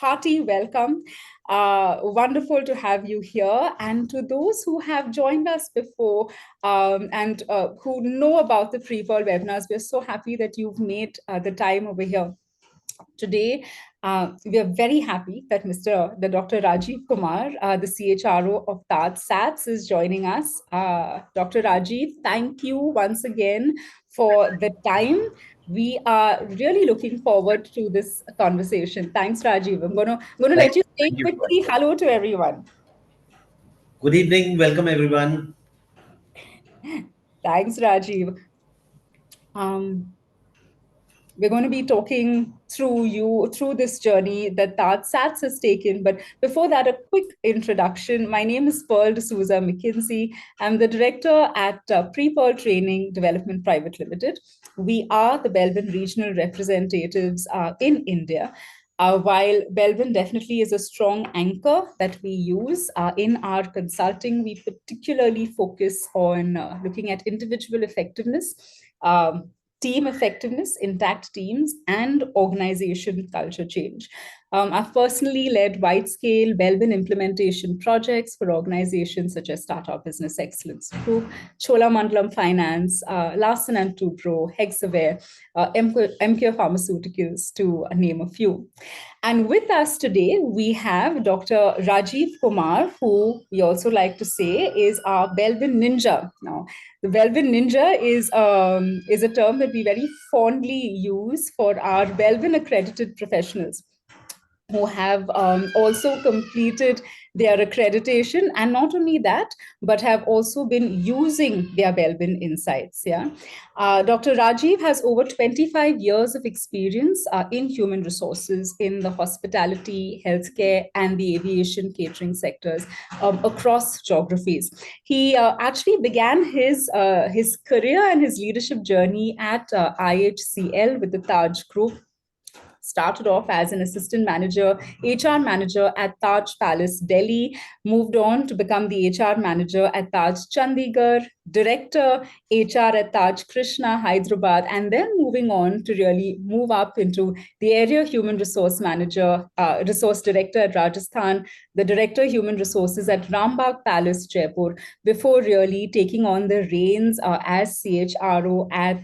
hearty welcome. Wonderful to have you here. And to those who have joined us before and who know about the pre-poll webinars, we're so happy that you've made the time over here. Today, we are very happy that Dr. Rajeev Kumar, the CHRO of TajSATS, is joining us. Dr. Rajeev, thank you once again for the time. We are really looking forward to this conversation. Thanks, Rajeev. I'm going to let you say quickly hello to everyone. Good evening. Welcome, everyone. Thanks, Rajeev. We're going to be talking through this journey that TajSATS has taken. But before that, a quick introduction. My name is Pearl D'Souza McKinsey. I'm the director at Pre-Pearl Training Development Private Limited. We are the Belbin regional representatives in India. While Belbin definitely is a strong anchor that we use in our consulting, we particularly focus on looking at individual effectiveness, team effectiveness, intact teams, and organization culture change. I've personally led wide-scale Belbin implementation projects for organizations such as Tata Business Excellence Group, Cholamandalam Finance, Larsen & Toubro, Hexaware, MK Pharmaceuticals, to name a few. And with us today, we have Dr. Rajeev Kumar, who we also like to say is our Belbin Ninja. Now, the Belbin Ninja is a term that we very fondly use for our Belbin accredited professionals who have also completed their accreditation, and not only that, but have also been using their Belbin insights. Yeah, Dr. Rajeev has over 25 years of experience in human resources in the hospitality, healthcare, and the aviation catering sectors across geographies. He actually began his career and his leadership journey at IHCL with the Taj Group. Started off as an assistant manager, HR manager at Taj Palace, Delhi, moved on to become the HR manager at Taj Chandigarh, director HR at Taj Krishna, Hyderabad, and then moving on to really move up into the area human resource manager, resource director at Rajasthan, the director human resources at Rambagh Palace, Jaipur, before really taking on the reins as CHRO at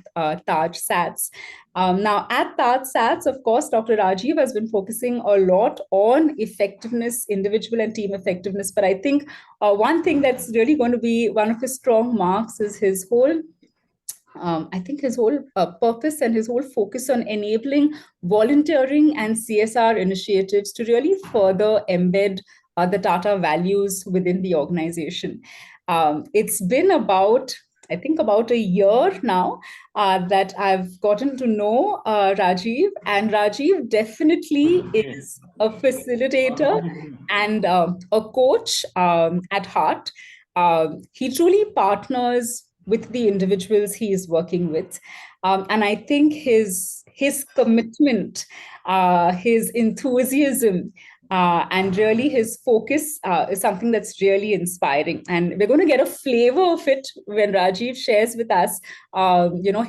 TajSATS. Now, at TajSATS, of course, Dr. Rajeev has been focusing a lot on effectiveness, individual and team effectiveness. But I think one thing that's really going to be one of his strong marks is his whole purpose and his whole focus on enabling volunteering and CSR initiatives to really further embed the Tata values within the organization. It's been about a year now that I've gotten to know Rajeev, and Rajeev definitely is a facilitator and a coach at heart. He truly partners with the individuals he is working with. And I think his commitment, his enthusiasm, and really his focus is something that's really inspiring. And we're going to get a flavor of it when Rajeev shares with us,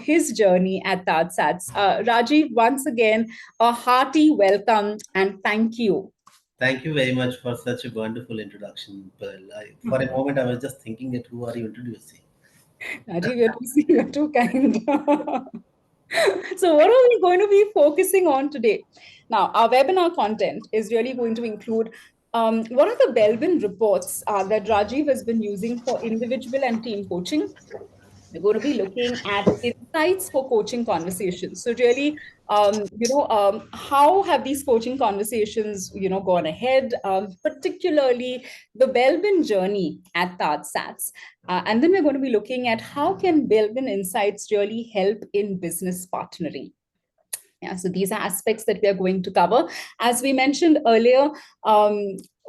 his journey at TajSATS. Rajeev, once again, a hearty welcome and thank you. Thank you very much for such a wonderful introduction, Pearl. For a moment, I was just thinking that who are you introducing? Rajeev, you're too kind. So what are we going to be focusing on today? Now, our webinar content is really going to include what are the Belbin reports that Rajeev has been using for individual and team coaching. We're going to be looking at insights for coaching conversations. So really, how have these coaching conversations, gone ahead, particularly the Belbin journey at TajSATS. And then we're going to be looking at how can Belbin insights really help in business partnering. Yeah, so these are aspects that we are going to cover. As we mentioned earlier,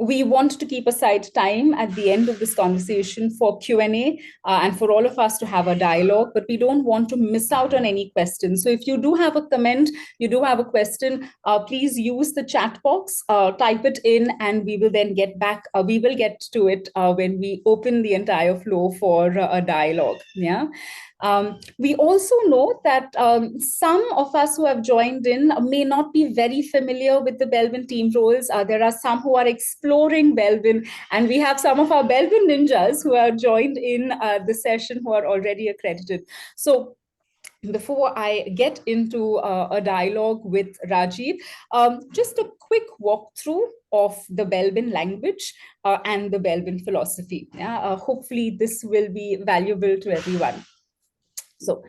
we want to keep aside time at the end of this conversation for Q&A and for all of us to have a dialogue, but we don't want to miss out on any questions. So if you do have a comment, you do have a question, please use the chat box, type it in, and we will then get back. We will get to it when we open the entire flow for a dialogue. Yeah. We also know that some of us who have joined in may not be very familiar with the Belbin team roles. There are some who are exploring Belbin, and we have some of our Belbin ninjas who are joined in the session who are already accredited. So before I get into a dialogue with Rajeev, just a quick walkthrough of the Belbin language and the Belbin philosophy. Yeah? Hopefully, this will be valuable to everyone. So,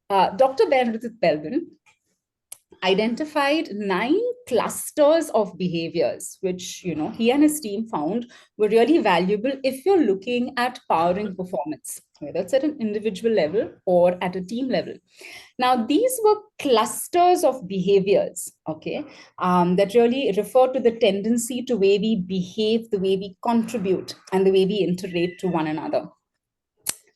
Dr. Benedict Belbin identified 9 clusters of behaviors, which he and his team found were really valuable if you're looking at powering performance, whether it's at an individual level or at a team level. Now, these were clusters of behaviors, okay, that really refer to the tendency to way we behave, the way we contribute, and the way we interact to one another.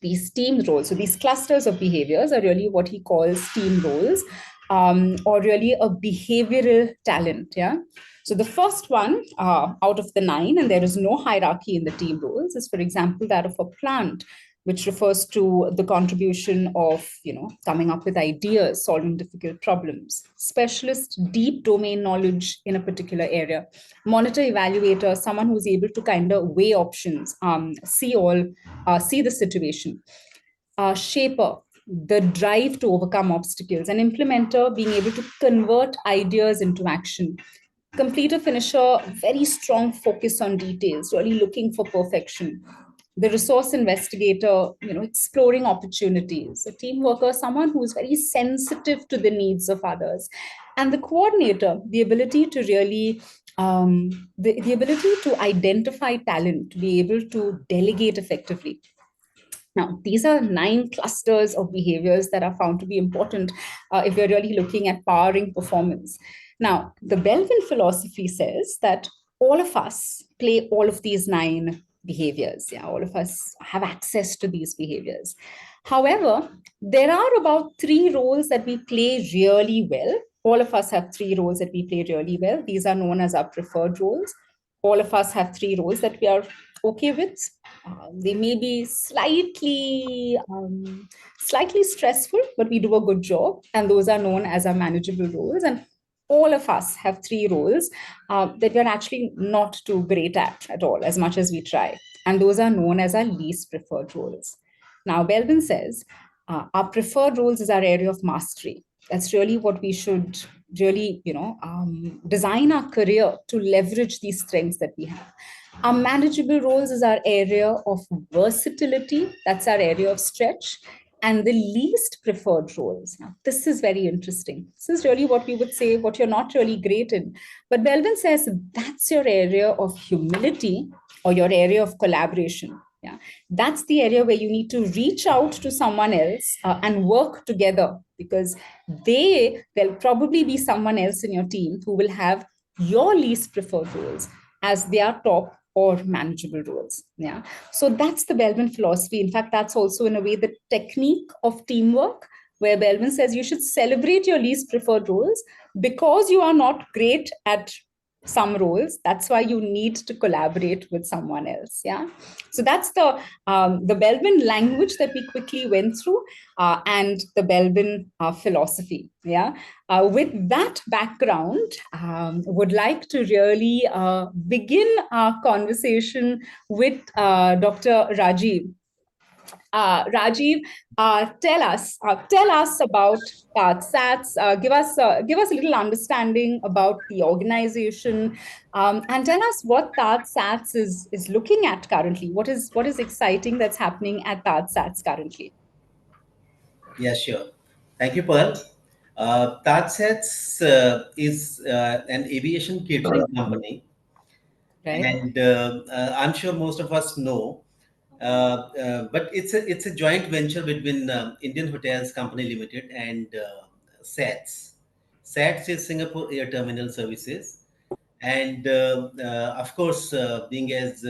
These team roles, so these clusters of behaviors are really what he calls team roles, or really a behavioral talent. Yeah. So the first one out of the 9, and there is no hierarchy in the team roles, is, for example, that of a plant, which refers to the contribution of coming up with ideas, solving difficult problems, specialist deep domain knowledge in a particular area, monitor evaluator, someone who's able to kind of weigh options, see the situation, shaper, the drive to overcome obstacles, an implementer, being able to convert ideas into action, completer, finisher, very strong focus on details, really looking for perfection, the resource investigator, exploring opportunities, a team worker, someone who's very sensitive to the needs of others, and the coordinator, the ability to really the ability to identify talent, to be able to delegate effectively. Now, these are 9 clusters of behaviors that are found to be important if you're really looking at powering performance. Now, the Belbin philosophy says that all of us play all of these 9 behaviors. Yeah, all of us have access to these behaviors. However, there are about 3 roles that we play really well. All of us have 3 roles that we play really well. These are known as our preferred roles. All of us have 3 roles that we are okay with. They may be slightly stressful, but we do a good job, and those are known as our manageable roles. And all of us have 3 roles that we're actually not too great at all, as much as we try, and those are known as our least preferred roles. Now, Belbin says our preferred roles is our area of mastery. That's really what we should really, design our career to leverage these strengths that we have. Our manageable roles is our area of versatility. That's our area of stretch. And the least preferred roles. Now, this is very interesting. This is really what we would say, what you're not really great in. But Belvin says that's your area of humility or your area of collaboration. Yeah, that's the area where you need to reach out to someone else and work together, because there'll probably be someone else in your team who will have your least preferred roles as their top or manageable roles. Yeah. So that's the Belbin philosophy. In fact, that's also in a way the technique of teamwork, where Belbin says you should celebrate your least preferred roles because you are not great at some roles. That's why you need to collaborate with someone else. Yeah. So that's the Belbin language that we quickly went through, and the Belbin philosophy. Yeah. With that background, would like to really begin our conversation with Dr. Rajeev. Rajeev, tell us about TajSATS. Give us a little understanding about the organization, and tell us what TajSATS is looking at currently. What is exciting that's happening at TajSATS currently? Yeah, sure. Thank you, Pearl. TajSATS is an aviation catering company, Right. and I'm sure most of us know. But it's a joint venture between Indian Hotels Company Limited and SATS. SATS is Singapore Air Terminal Services, and of course, being as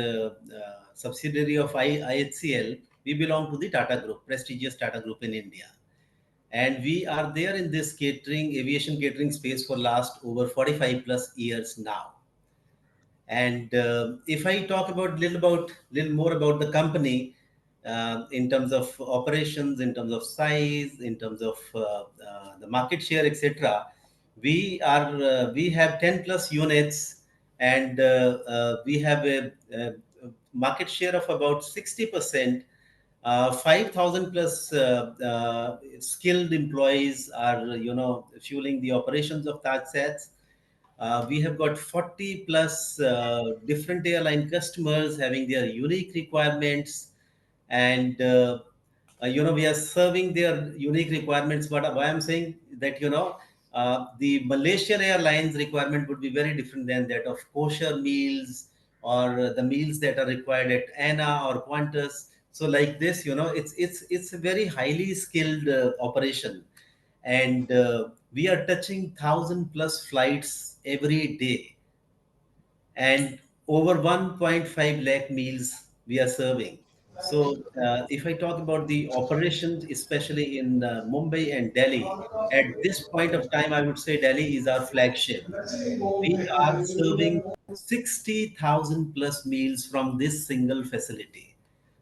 subsidiary of IHCL, we belong to the Tata Group, prestigious Tata Group in India, and we are there in this catering, aviation catering space for last over 45 plus years now. And if I talk about little more about the company, in terms of operations, in terms of size, in terms of the market share, etc. We have 10 plus units, and we have a market share of about 60%. 5,000 plus skilled employees are, fueling the operations of TajSATS. We have got 40 plus different airline customers having their unique requirements, and we are serving their unique requirements. But why I'm saying that, the Malaysian Airlines requirement would be very different than that of kosher meals, or the meals that are required at Anna or Qantas. So like this, it's a very highly skilled operation, and we are touching 1,000 plus flights every day, and over 1.5 lakh meals we are serving. So, if I talk about the operations, especially in Mumbai and Delhi, at this point of time, I would say Delhi is our flagship. We are serving 60,000 plus meals from this single facility,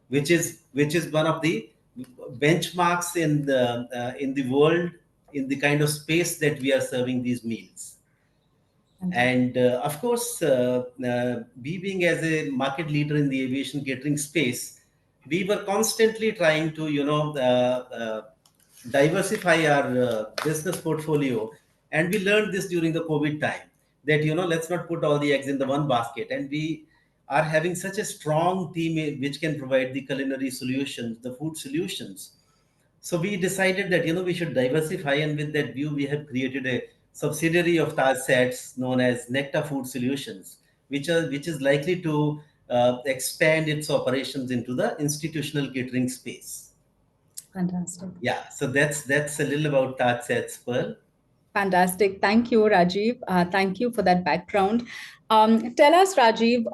which is one of the benchmarks in the world, in the kind of space that we are serving these meals. And of course, we being as a market leader in the aviation catering space, we were constantly trying to, diversify our business portfolio. And we learned this during the COVID time, that, let's not put all the eggs in the one basket. And we are having such a strong team, which can provide the culinary solutions, the food solutions. So we decided that, we should diversify, and with that view, we have created a subsidiary of TajSATS known as Nectar Food Solutions, which is likely to expand its operations into the institutional catering space. Fantastic. Yeah, so that's a little about TajSATS, Pearl. Fantastic. Thank you, Rajiv. Thank you for that background. Tell us, Rajiv,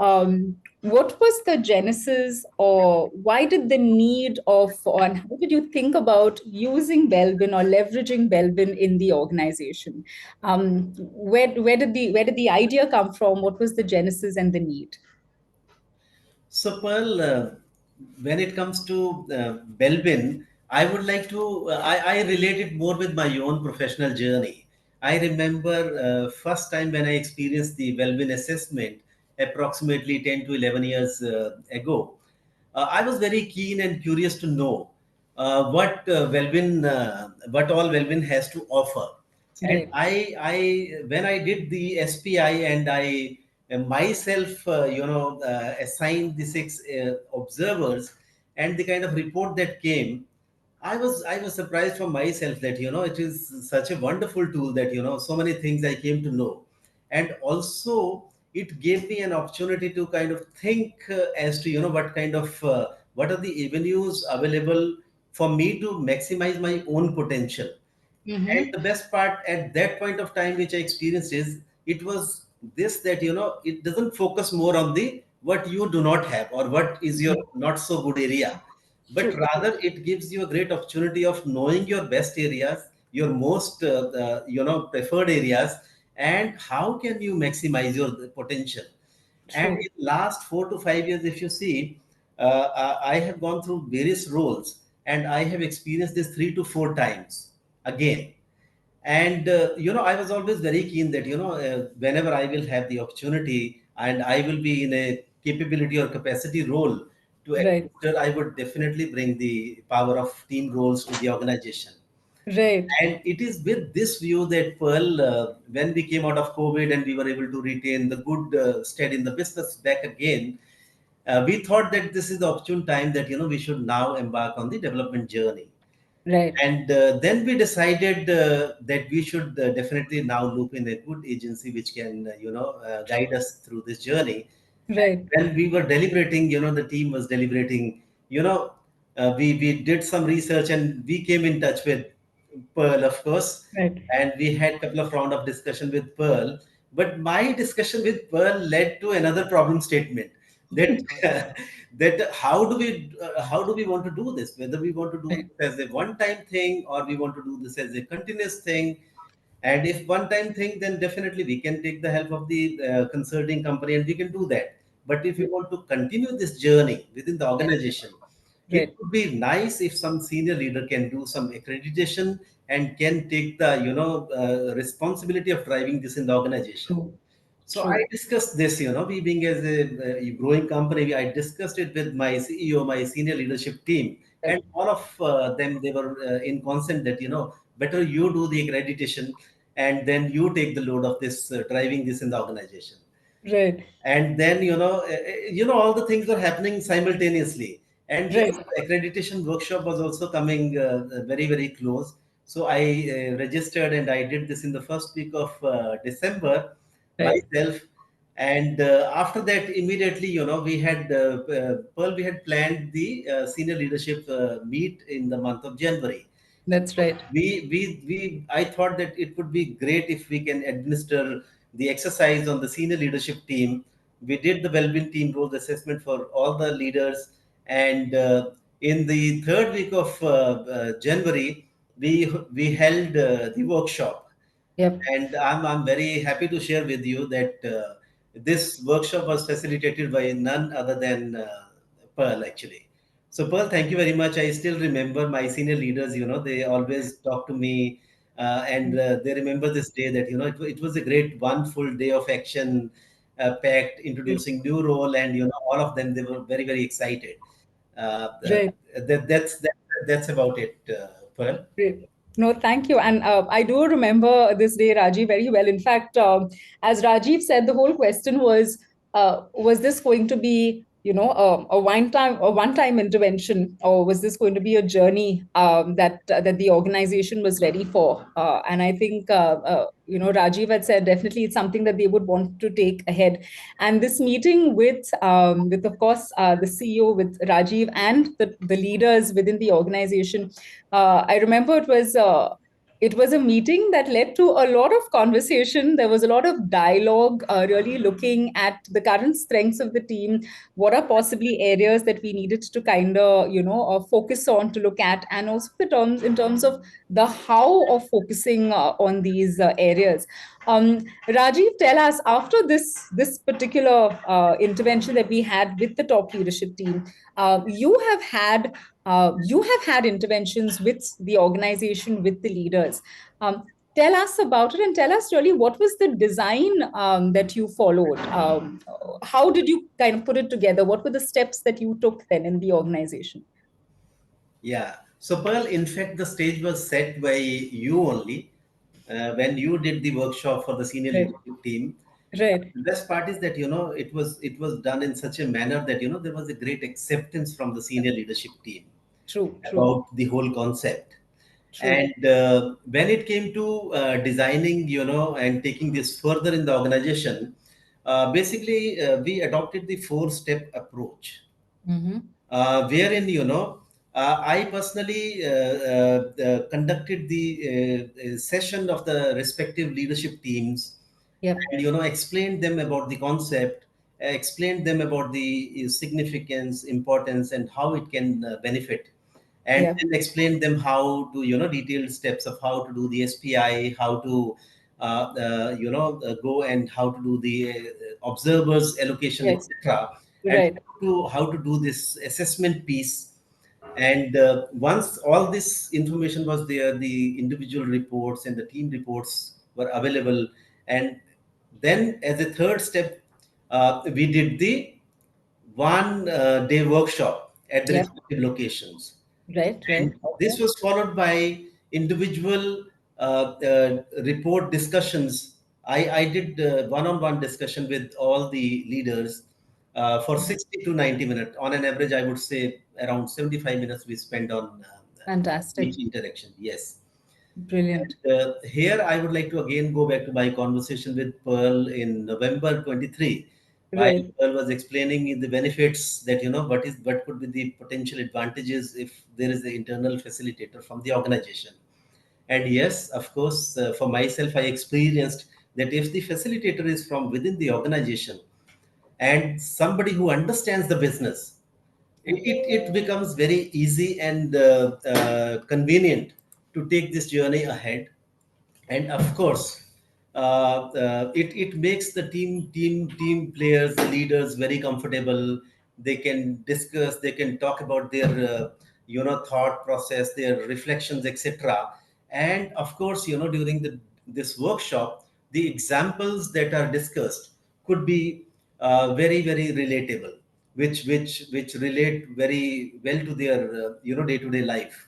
what was the genesis, or why did the need of, or how did you think about using Belbin or leveraging Belbin in the organization? Where did the idea come from? What was the genesis and the need? So, Pearl, when it comes to Belbin, I would like to, I relate it more with my own professional journey. I remember first time when I experienced the Belbin assessment approximately 10 to 11 years ago. I was very keen and curious to know what all Belbin has to offer. And Right. when I did the SPI, and I myself, assigned the six observers, and the kind of report that came, I was surprised for myself that, it is such a wonderful tool that, so many things I came to know. And also it gave me an opportunity to kind of think as to, what are the avenues available for me to maximize my own potential. And Mm-hmm. the best part at that point of time, which I experienced, is it was this, that, it doesn't focus more on the what you do not have or what is your not so good area, but True. rather it gives you a great opportunity of knowing your best areas, your most preferred areas, and how can you maximize your potential. And True. in last 4 to 5 years, if you see, I have gone through various roles, and I have experienced this 3 to 4 times again. And I was always very keen that, whenever I will have the opportunity and I will be in a capability or capacity role to Right. administer, I would definitely bring the power of team roles to the organization. Right. And it is with this view that, Pearl, when we came out of COVID and we were able to retain the good stead in the business back again, we thought that this is the opportune time that, we should now embark on the development journey. Right. And then we decided that we should definitely now look in a good agency which can, guide us through this journey. Right. When we were deliberating, the team was deliberating, you know, we did some research, and we came in touch with Pearl, of course, Right. and we had a couple of round of discussion with Pearl. But my discussion with Pearl led to another problem statement, that that how do we want to do this? Whether we want to do Right. this as a one-time thing, or we want to do this as a continuous thing. And if one-time thing, then definitely we can take the help of the consulting company, and we can do that. But if we want to continue this journey within the organization, It Right. would be nice if some senior leader can do some accreditation and can take the responsibility of driving this in the organization. True. So I True. discussed this, we being as a growing company, I discussed it with my CEO, my senior leadership team, and Right. all of them, they were in consent that, better you do the accreditation and then you take the load of this, driving this in the organization. Right. And then, all the things are happening simultaneously. And yes, Right. the accreditation workshop was also coming very, very close. So I registered and I did this in the first week of December Right. myself. And after that, immediately, we had Pearl, we had planned the senior leadership meet in the month of January. That's right. I thought that it would be great if we can administer the exercise on the senior leadership team. We did the Belbin Team Roles assessment for all the leaders, and in the third week of January, we held the workshop. Yep. And I'm very happy to share with you that this workshop was facilitated by none other than Pearl, actually. So, Pearl, thank you very much. I still remember my senior leaders, they always talk to me, and they remember this day that, it was a great one full day of action packed, introducing new role, and, all of them, they were very, very excited. Right. That's about it, Pearl. Great. No, thank you. And I do remember this day, Rajiv, very well. In fact, as Rajiv said, the whole question was this going to be, a one-time intervention, or was this going to be a journey that the organization was ready for? And I think, Rajiv had said definitely it's something that they would want to take ahead. And this meeting with of course, the CEO, with Rajiv, and the leaders within the organization, I remember it was a meeting that led to a lot of conversation. There was a lot of dialogue, really looking at the current strengths of the team. What are possibly areas that we needed to kind of, focus on, to look at, and also the terms in terms of the how of focusing on these areas. Rajiv, tell us, after this particular intervention that we had with the top leadership team, you have had interventions with the organization, with the leaders. Tell us about it, and tell us really what was the design that you followed. How did you kind of put it together? What were the steps that you took then in the organization? Yeah. So, Pearl, in fact, the stage was set by you only when you did the workshop for the senior Right, leadership team. right. The best part is that it was done in such a manner that there was a great acceptance from the senior leadership team True, true, about the whole concept. true. And when it came to designing, and taking this further in the organization, basically we adopted the four-step approach, Mm-hmm. wherein I personally conducted the session of the respective leadership teams, Yep, and explained them about the concept, explained them about the significance, importance, and how it can benefit, and yep, then explained them how to detailed steps of how to do the SPI, how to go and how to do the observers allocation, yes, etc., and right, how to do this assessment piece. And once all this information was there, the individual reports and the team reports were available. And then, as a third step, we did the one day workshop at the yep, respective locations. right, right. And this Okay. was followed by individual report discussions. I did one-on-one discussion with all the leaders for 60 to 90 minutes. On an average, I would say around 75 minutes we spent on Fantastic. each interaction. Yes. Brilliant. Here, I would like to again go back to my conversation with Pearl in November 23. While Right. Pearl was explaining me the benefits that, what could be the potential advantages if there is an internal facilitator from the organization. And yes, of course, for myself, I experienced that if the facilitator is from within the organization and somebody who understands the business, it becomes very easy and convenient to take this journey ahead. And of course, it makes the team players, the leaders, very comfortable. they can discuss, they can talk about their thought process, their reflections, etc. And of course, during this workshop, the examples that are discussed could be very very relatable, which relate very well to their day to day life.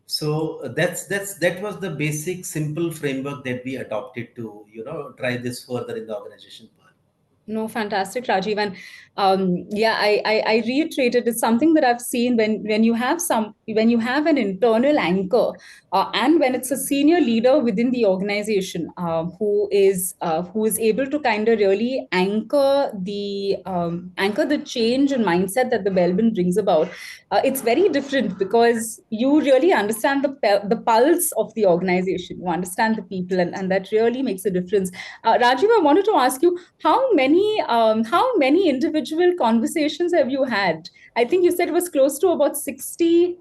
So that was the basic simple framework that we adopted to drive this further in the organization. No, fantastic, Rajiv. And yeah, I reiterated it's something that I've seen when you have when you have an internal anchor, and when it's a senior leader within the organization, who is able to kind of really anchor the change and mindset that the Belbin brings about. It's very different because you really understand the pulse of the organization. You understand the people, and that really makes a difference. Rajiv, I wanted to ask you, how many individual conversations have you had? I think you said it was close to about 60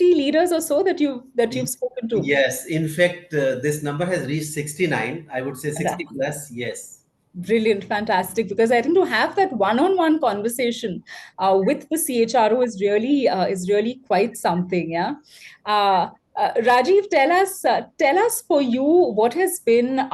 leaders or so that you've spoken to. Yes, in fact, this number has reached 69. I would say 60 plus. Yes. Brilliant, fantastic. Because I think to have that one-on-one conversation with the CHRO is really quite something. Yeah. Rajiv, tell us for you what has been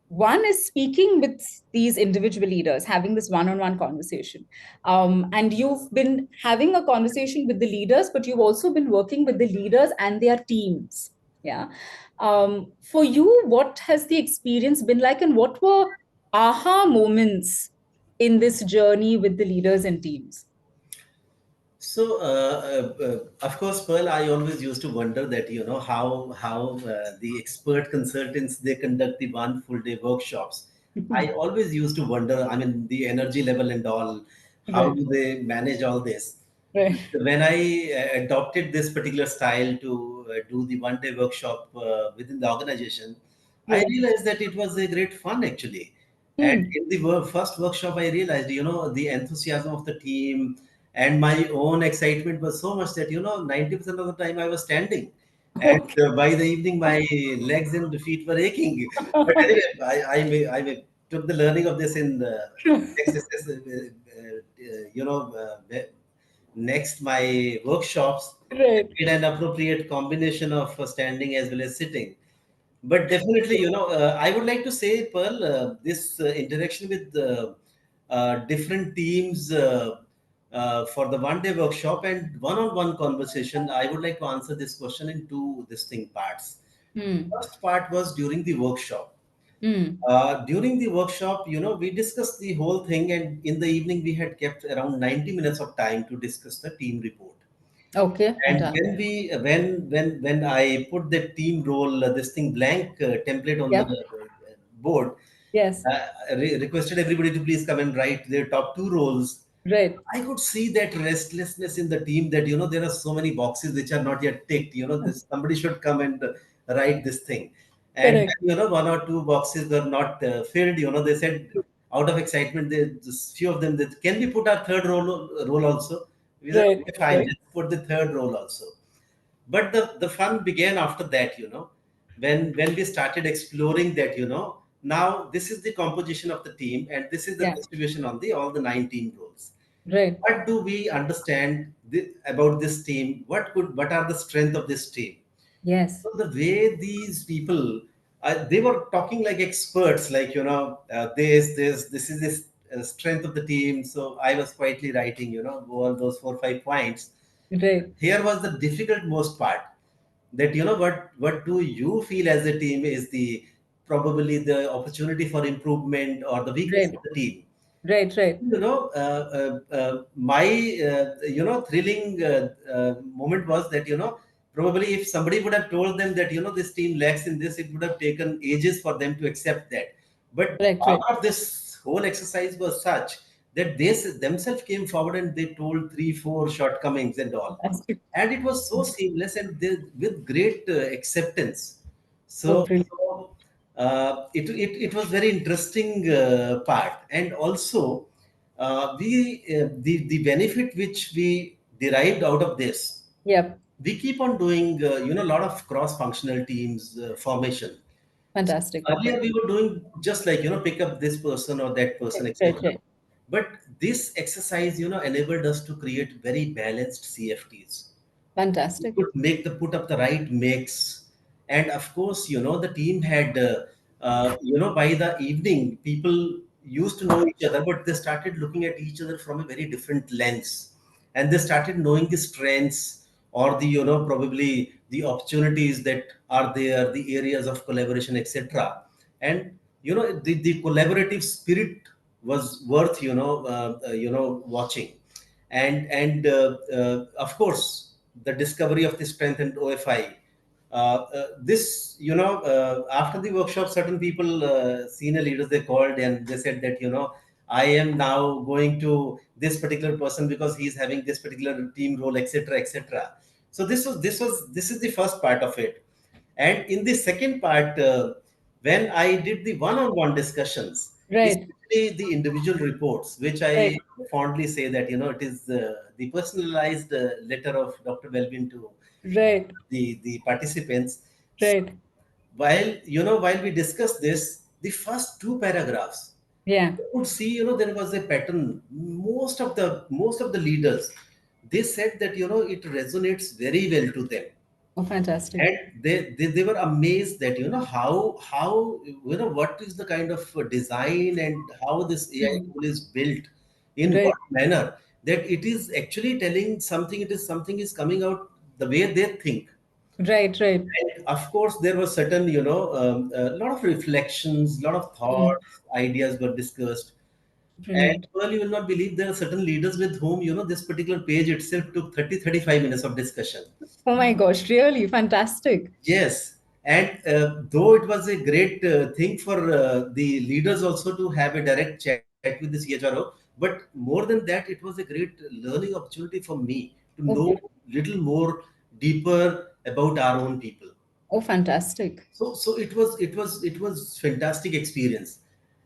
one is speaking with these individual leaders, having this one-on-one conversation, and you've been having a conversation with the leaders, but you've also been working with the leaders and their teams. Yeah. For you, what has the experience been like, and what were aha moments in this journey with the leaders and teams? So, of course, Pearl, I always used to wonder that how the expert consultants they conduct the one full day workshops. I always used to wonder. I mean, the energy level and all. How Right, do they manage all this? right. When I adopted this particular style to do the one day workshop within the organization, I Right. realized that it was a great fun actually. And Hmm. in the first workshop, I realized, the enthusiasm of the team and my own excitement was so much that, 90% of the time I was standing. And Okay. by the evening, my legs and feet were aching. But anyway, took the learning of this in exercise, next my workshops, Right. I made an appropriate combination of standing as well as sitting. But definitely, I would like to say, Pearl, this interaction with different teams for the one day workshop and one on one conversation, I would like to answer this question in two distinct parts. Hmm. First part was during the workshop. Hmm. During the workshop, we discussed the whole thing, and in the evening, we had kept around 90 minutes of time to discuss the team report. Okay. And Fantastic. when I put the team role, this thing blank template on the Yep. board, Yes. requested everybody to please come and write their top two roles. Right. I could see that restlessness in the team that there are so many boxes which are not yet ticked. This somebody should come and write this thing. And Correct. when, one or two boxes were not filled. They said out of excitement, just few of them that can we put our third role also. We said Right. okay, fine, Right. let's put the third role also. But the fun began after that. When we started exploring that. Now this is the composition of the team and this is the Yeah. distribution on the all the 19 roles. Right. What do we understand about this team? What are the strength of this team? Yes. So the way these people they were talking like experts, like this is this strength of the team. So I was quietly writing all those 4 5 points. Right. Here was the difficult most part, that what do you feel as a team is the probably the opportunity for improvement or the weakness Right. of the team. Right. Right. My thrilling moment was that probably if somebody would have told them that this team lacks in this, it would have taken ages for them to accept that. But Right. all Right. of this whole exercise was such that they themselves came forward and they told 3 4 shortcomings and all, Fantastic. and it was so seamless and they, with great acceptance. Oh, So, brilliant. it was very interesting part, and also the benefit which we derived out of this. Yep. We keep on doing a lot of cross functional teams formation. So Fantastic. earlier Okay. we were doing just like pick up this person or that person, Right. etc. Right. But this exercise, enabled us to create very balanced CFTs. We Fantastic. could put up the right mix, and of course, the team had, by the evening, people used to know each other, but they started looking at each other from a very different lens, and they started knowing the strengths, or the, probably the opportunities that are there, the areas of collaboration, etc. And the collaborative spirit was worth, watching. And of course, the discovery of the strengthened OFI. This, after the workshop, certain people, senior leaders, they called and they said that, I am now going to this particular person because he's having this particular team role, etc., etc. So this is the first part of it. And in the second part, when I did the one-on-one discussions, Right. especially the individual reports, which Right. I fondly say that, it is the personalized letter of Dr. Belbin to Right. the participants. So Right. while we discussed this, the first two paragraphs, Yeah. you could see, there was a pattern. Most of the leaders, they said that, it resonates very well to them. Oh, fantastic. And they were amazed that, how what is the kind of design, and how this AI Mm. tool is built, in what Right. manner, that it is actually telling something, it is something is coming out the way they think. Right. Right. And of course, there was certain, a lot of reflections, a lot of Mm. thoughts, ideas were discussed. And Brilliant. well, you will not believe, there are certain leaders with whom, this particular page itself took 30-35 minutes of discussion. Oh my gosh, really fantastic. Yes, and though it was a great thing for the leaders also to have a direct chat with the CHRO, but more than that, it was a great learning opportunity for me to Oh, know little more deeper about our own people. oh, fantastic. So it was fantastic experience.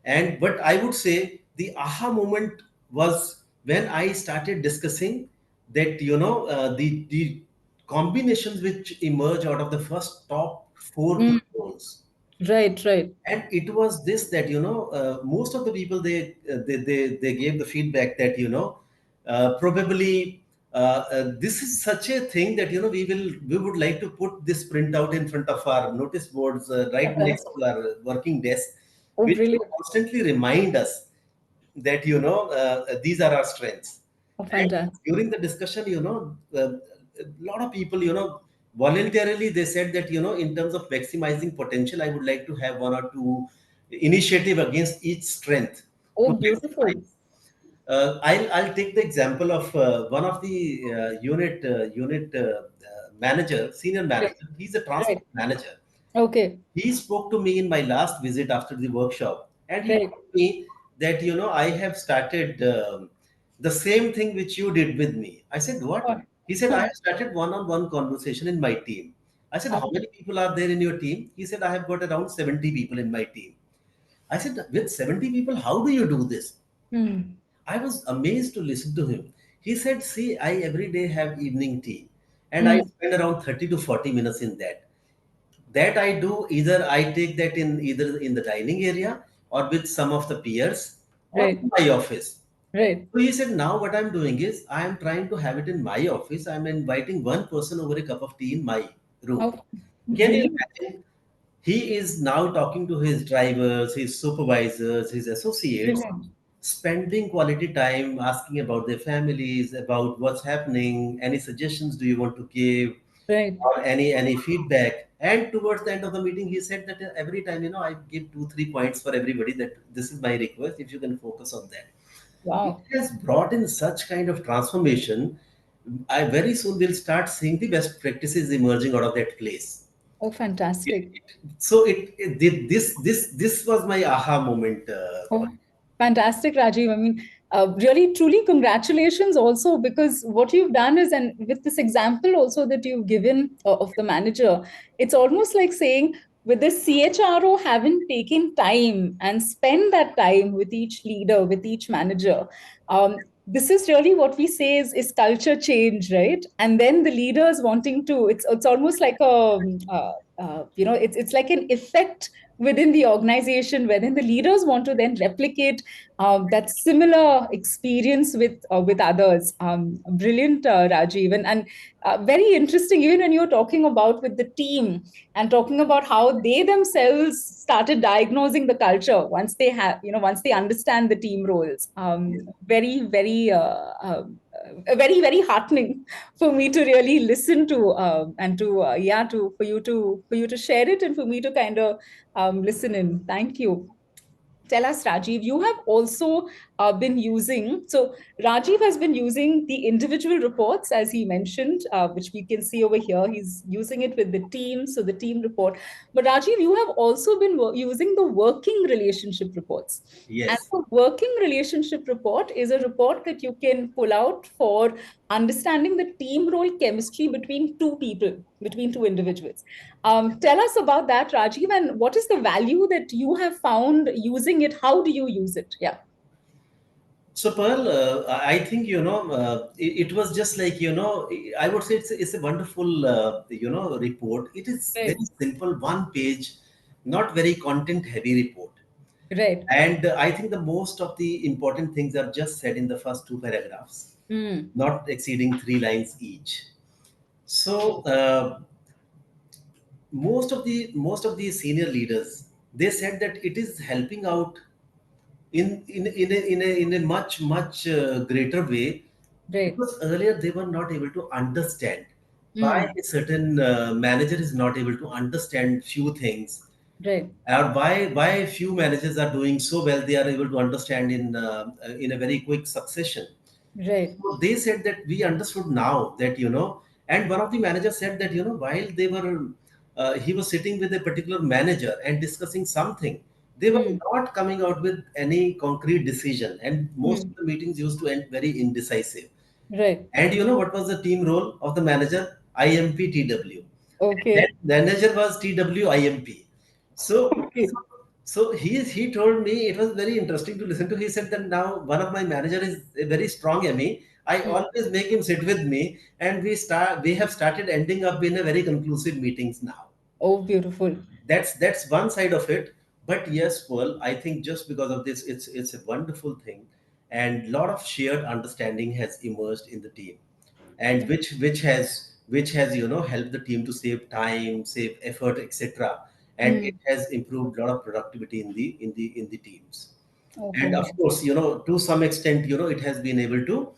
And but I would say the aha moment was when I started discussing that, the combinations which emerge out of the first top four Mm. controls. Right. Right. And it was this that, most of the people, they gave the feedback that, probably, this is such a thing that, we would like to put this printout in front of our notice boards, right next Fantastic. to our working desk, Oh, which brilliant. will constantly remind us that, these are our strengths. Oh, And fantastic. during the discussion, a lot of people, voluntarily they said that, in terms of maximizing potential, I would like to have one or two initiative against each strength Oh, to beautiful. maximize. I'll take the example of one of the unit manager, senior Right. manager. He's a transport Right. manager. Okay. He spoke to me in my last visit after the workshop, and he Right. told me that, I have started the same thing which you did with me. I said, what? Oh, He said, I huh. have started one-on-one conversation in my team. I said, how many people are there in your team? He said, I have got around 70 people in my team. I said, with 70 people, how do you do this? Hmm. I was amazed to listen to him. He said, see, I every day have evening tea, and I Hmm. spend around 30 to 40 minutes in that. I do, either I take that in either in the dining area, or with some of the peers, or Right. in my office. Right. So he said, now what I'm doing is I am trying to have it in my office. I'm inviting one person over a cup of tea in my room. Oh, Can you brilliant. imagine? He is now talking to his drivers, his supervisors, his associates, Brilliant. spending quality time asking about their families, about what's happening, any suggestions do you want to give, Right. or any feedback. And towards the end of the meeting, he said that every time, I give 2-3 points for everybody, that this is my request, if you can focus on that. It Wow. has brought in such kind of transformation. I very soon will start seeing the best practices emerging out of that place. Oh, fantastic. So it did this was my aha moment. Oh, fantastic, Rajiv. I mean, really, truly, congratulations also, because what you've done is, and with this example also that you've given of the manager, it's almost like saying, with the CHRO having taken time and spend that time with each leader, with each manager, this is really what we say is culture change, right? And then the leaders wanting to, it's almost like a, it's like an effect within the organization, wherein the leaders want to then replicate that similar experience with others. Brilliant, Rajiv, and very interesting. Even when you're talking about with the team and talking about how they themselves started diagnosing the culture once they have, once they understand the team roles. Very, very, very, very heartening for me to really listen to, and to yeah, to for you to share it, and for me to kind of listen in. Thank you. Tell us, Rajiv, you have also been using, so Rajiv has been using the individual reports, as he mentioned, which we can see over here. He's using it with the team, so the team report. But Rajiv, you have also been using the working relationship reports. And Yes. the working relationship report is a report that you can pull out for understanding the team role chemistry between two people, between two individuals. Tell us about that, Rajiv, and what is the value that you have found using it? How do you use it? Yeah. So Pearl, I think it was just like I would say it's a wonderful report. It is Right. very simple, one page, not very content heavy report. Right. And I think the most of the important things are just said in the first two paragraphs, Mm. not exceeding 3 lines each. So most of the senior leaders, they said that it is helping out in a much greater way, Right. because earlier they were not able to understand why Mm. a certain manager is not able to understand few things, Right. or why few managers are doing so well, they are able to understand in a very quick succession. Right. So they said that we understood now that and one of the managers said that while they were he was sitting with a particular manager and discussing something, they were Mm. not coming out with any concrete decision, and most of Mm. the meetings used to end very indecisive. Right. And what was the team role of the manager? IMP TW. Then Okay. manager was TW IMP. So, Okay. so he told me it was very interesting to listen to. He said that now one of my manager is a very strong ME. I Mm. always make him sit with me, and we have started ending up in a very conclusive meetings now. Oh, beautiful. That's one side of it. But yes, well, I think just because of this, it's a wonderful thing, and lot of shared understanding has emerged in the team, and which has helped the team to save time, save effort, etc. And it Mm. has improved a lot of productivity in the teams. Oh, And of fantastic. course, to some extent, it has been able to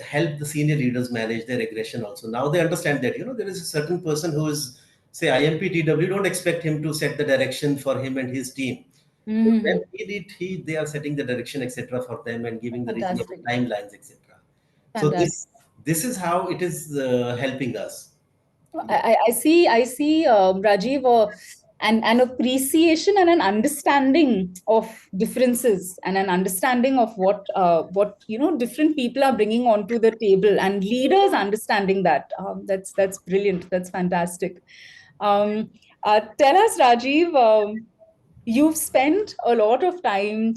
help the senior leaders manage their aggression also. Now they understand that there is a certain person who is, say, IMPTW, don't expect him to set the direction for him and his team. So when Mm-hmm. they are setting the direction, etc., for them, and giving the reasonable Fantastic. timelines, etc. So Fantastic. this is how it is helping us. I see, Rajiv, an appreciation and an understanding of differences, and an understanding of what different people are bringing onto the table, and leaders understanding that. That's brilliant. That's fantastic. Um, Tell us, Rajiv. You've spent a lot of time,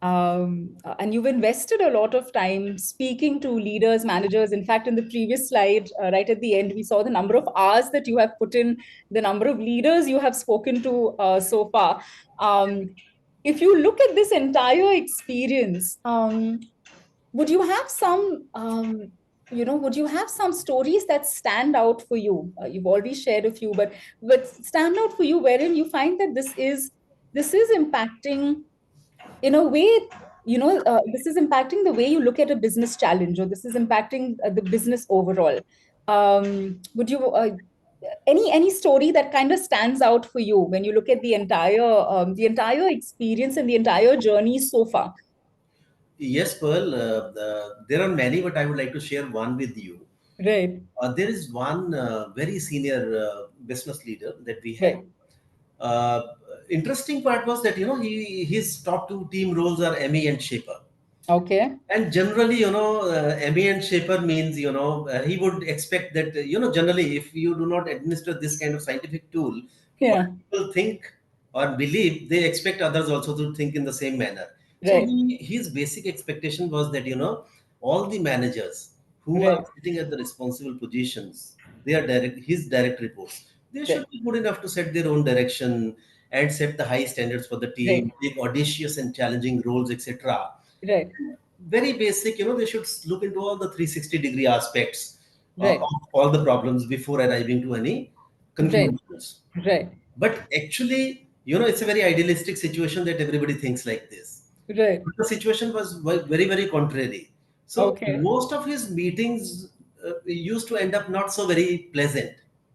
and you've invested a lot of time speaking to leaders, managers. In fact, in the previous slide, right at the end, we saw the number of hours that you have put in, the number of leaders you have spoken to so far. Um, if you look at this entire experience, would you have some stories that stand out for you? You've already shared a few, but stand out for you, wherein you find that this is impacting in a way, this is impacting the way you look at a business challenge, or this is impacting the business overall. Would you any story that kind of stands out for you when you look at the entire experience and the entire journey so far? Yes, Pearl. There are many, but I would like to share one with you. Right. There is one very senior business leader that we have. Right. Uh, Interesting part was that his top two team roles are ME and Shaper. Okay. And generally, ME and Shaper means, he would expect that, generally, if you do not administer this kind of scientific tool, what Yeah. people think or believe, they expect others also to think in the same manner. So Right. his basic expectation was that, all the managers who are Right. sitting at the responsible positions, they are his direct reports. They should Right. be good enough to set their own direction, and set the high standards for the Right. team, take audacious and challenging roles, etc. Right. Very basic, they should look into all the 360-degree aspects of Right. all the problems before arriving to any Right. conclusions. Right. But actually, it's a very idealistic situation that everybody thinks like this. Right. But the situation was very, very contrary. So Okay. most of his meetings used to end up not so very pleasant.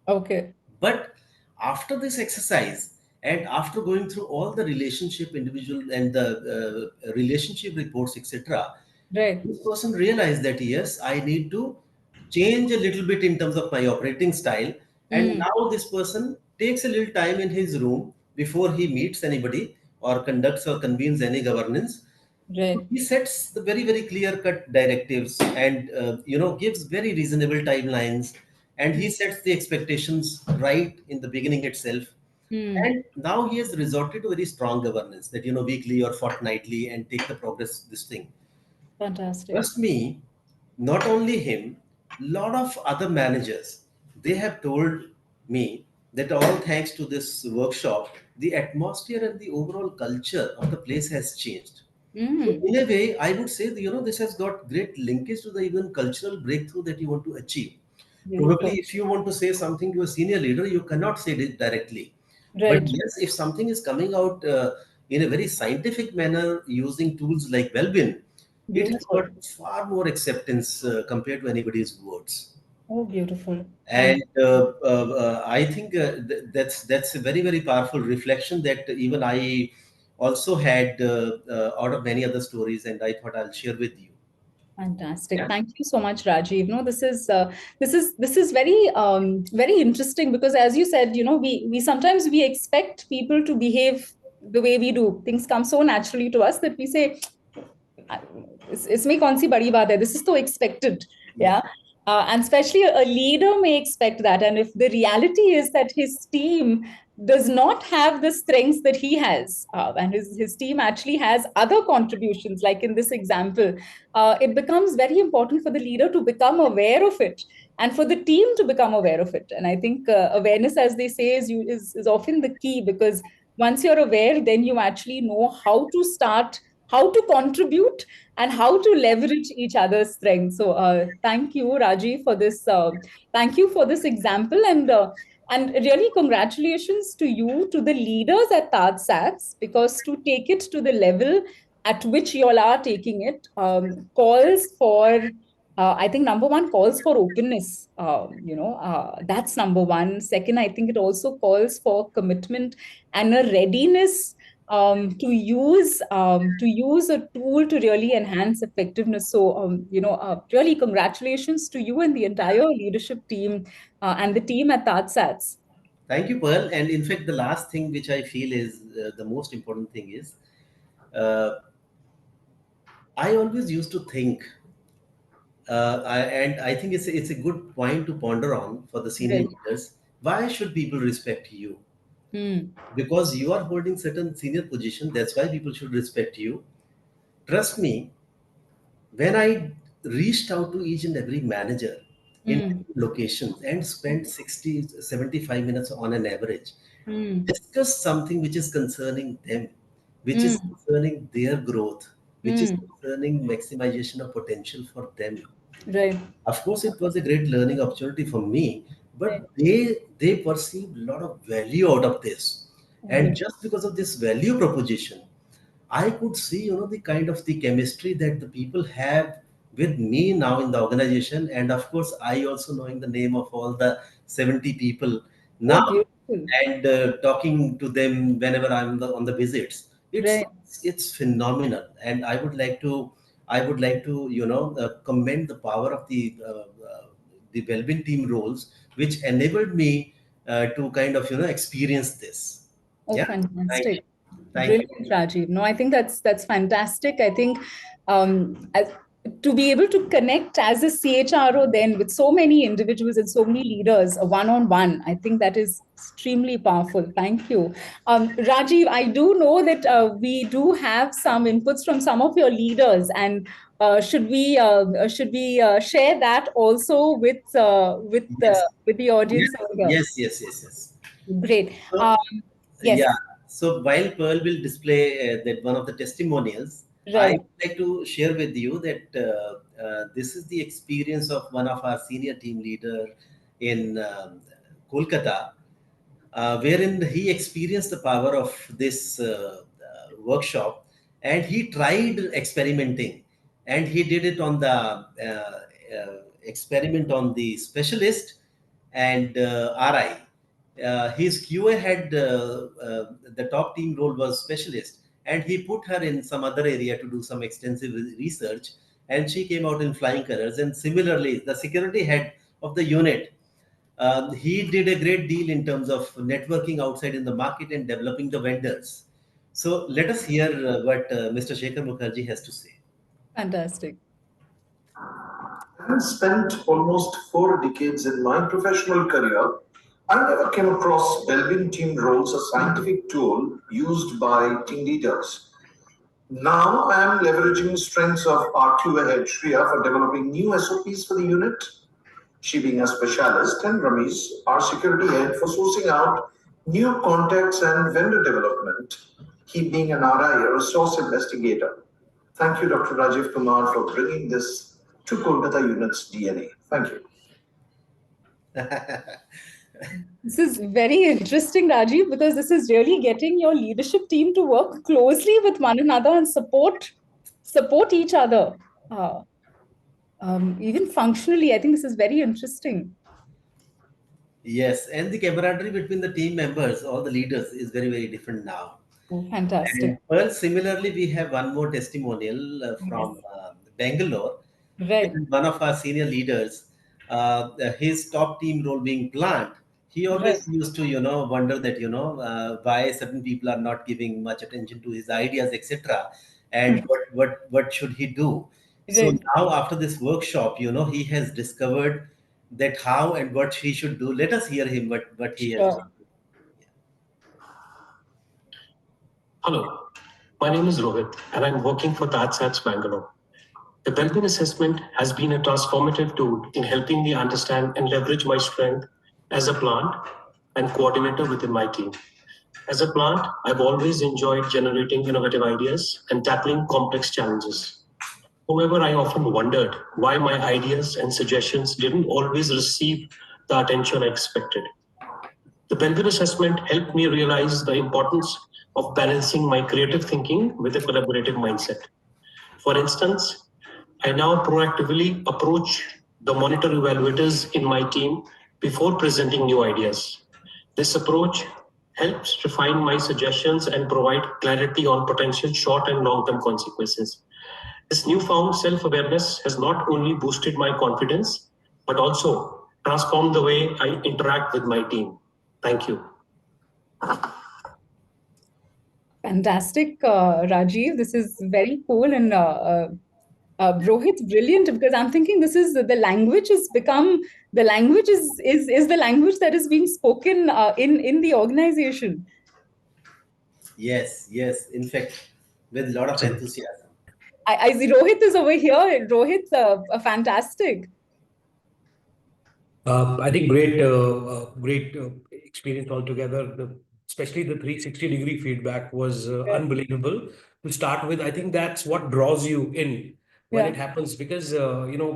Okay. But after this exercise, and after going through all the relationship individual and the relationship reports, etc., Right. this person realized that yes, I need to change a little bit in terms of my operating style. And Mm. now this person takes a little time in his room before he meets anybody or conducts or convenes any governance. Right. He sets the very, very clear cut directives and gives very reasonable timelines, and he sets the expectations right in the beginning itself. Mm. And now he has resorted to very strong governance that weekly or fortnightly and take the progress this thing. Fantastic. Trust me, not only him, lot of other managers, they have told me that all thanks to this workshop, the atmosphere and the overall culture of the place has changed. So Mm. in a way, I would say that, this has got great linkage to the even cultural breakthrough that you want to achieve. Probably, Beautiful. if you want to say something to a senior leader, you cannot say it directly. But Right. yes, if something is coming out in a very scientific manner using tools like Belbin, it has Beautiful. got far more acceptance compared to anybody's words. Oh, beautiful. And I think that's a very, very powerful reflection that even I also had out of many other stories, and I thought I'll share with you. Fantastic. Yeah. Thank you so much, Rajiv. No, this is very very interesting because, as you said, we sometimes we expect people to behave the way we do. Things come so naturally to us that we say, इसमें कौन सी बड़ी बात है, this is so expected. Yeah. Yeah. And especially a leader may expect that, and if the reality is that his team does not have the strengths that he has, and his team actually has other contributions, like in this example, it becomes very important for the leader to become aware of it, and for the team to become aware of it. And I think awareness, as they say, is often the key, because once you're aware, then you actually know how to start, how to contribute, and how to leverage each other's strengths. So thank you, Raji, for this. Thank you for this example, and really congratulations to you, to the leaders at TajSATS, because to take it to the level at which you all are taking it calls for. I think number one calls for openness. That's number one. Second, I think it also calls for commitment and a readiness to use a tool to really enhance effectiveness. So, really congratulations to you and the entire leadership team and the team at TajSATS. Thank you, Pearl. And in fact, the last thing which I feel is the most important thing is uh, I always used to think, and I think it's a good point to ponder on for the senior Right. leaders. Why should people respect you? Hmm. Because you are holding certain senior position. That's why people should respect you. Trust me, when I reached out to each and every manager in Hmm. locations and spent 60, 75 minutes on an average, Hmm. discuss something which is concerning them, which is Hmm. concerning their growth, which is Hmm. concerning maximization of potential for them. Right. Of course, it was a great learning opportunity for me, Right. but they perceived a lot of value out of this. And Beautiful. just because of this value proposition, I could see, the kind of the chemistry that the people have with me now in the organization. And of course, I also knowing the name of all the 70 people now Oh, beautiful. and talking to them whenever I'm on the visits. It's Right. it's phenomenal. And I would like to, commend the power of the Belbin team roles, which enabled me to kind of, experience this. Oh, Yeah. Thank you. fantastic. Thank you. Brilliant, Rajiv. No, I think that's fantastic. I think to be able to connect as a CHRO then with so many individuals and so many leaders, one on one, I think that is extremely powerful. Thank you. Rajiv, I do know that we do have some inputs from some of your leaders, and should we share that also Yes. with the audience Yes. over here? Yes. Yes. Yes. Yes. Great. So Yes. yeah. So while Pearl will display that one of the testimonials, I Right. would like to share with you that this is the experience of one of our senior team leader in Kolkata, wherein he experienced the power of this workshop, and he tried experimenting, and he did it on the experiment on the specialist and RI. His QA had the top team role was specialist, and he put her in some other area to do some extensive research, and she came out in flying colors. And similarly, the security head of the unit, he did a great deal in terms of networking outside in the market and developing the vendors. So let us hear what Mr. Shekhar Mukherjee has to say. Fantastic. Having spent almost 4 decades in my professional career, I never came across Belbin Team Roles, a scientific tool used by team leaders. Now I am leveraging strengths of our QA head Shriya for developing new SOPs for the unit. She being a specialist, and Ramesh, our security head, for sourcing out new contacts and vendor development. He being an RI, a resource investigator. Thank you, Dr. Rajeev Kumar, for bringing this to Kolkata unit's DNA. Thank you. This is very interesting, Rajiv, because this is really getting your leadership team to work closely with one another and support each other. Uh, Even functionally, I think this is very interesting. Yes, and the camaraderie between the team members, all the leaders, is very, very different now. Oh, fantastic. And well, similarly, we have one more testimonial Yes. from Bangalore. Right. And one of our senior leaders, his top team role being plant, he Right. always used to, wonder that, why certain people are not giving much attention to his ideas, etc. And what should he do? So Right. now after this workshop, he has discovered that how and what he should do. Let us hear him what he has Sure. done. Hello, my name is Rohit and I'm working for TajSATS Bangalore. The Belbin assessment has been a transformative tool in helping me understand and leverage my strength as a plant and coordinator within my team. As a plant, I've always enjoyed generating innovative ideas and tackling complex challenges. However, I often wondered why my ideas and suggestions didn't always receive the attention I expected. The Belbin assessment helped me realize the importance of balancing my creative thinking with a collaborative mindset. For instance, I now proactively approach the monitor evaluators in my team before presenting new ideas. This approach helps refine my suggestions and provide clarity on potential short and long term consequences. This newfound self awareness has not only boosted my confidence, but also transformed the way I interact with my team. Thank you. Fantastic, Rajiv. This is very cool. And Rohit's brilliant because I'm thinking this is the language has become the language is the language that is being spoken in the organization. Yes, yes. In fact, with a lot of Absolutely. enthusiasm. I see Rohit is over here. Rohit's fantastic. I think great experience altogether. Especially the 360-degree feedback was Yeah. unbelievable. To start with, I think that's what draws you in when Yeah. it happens because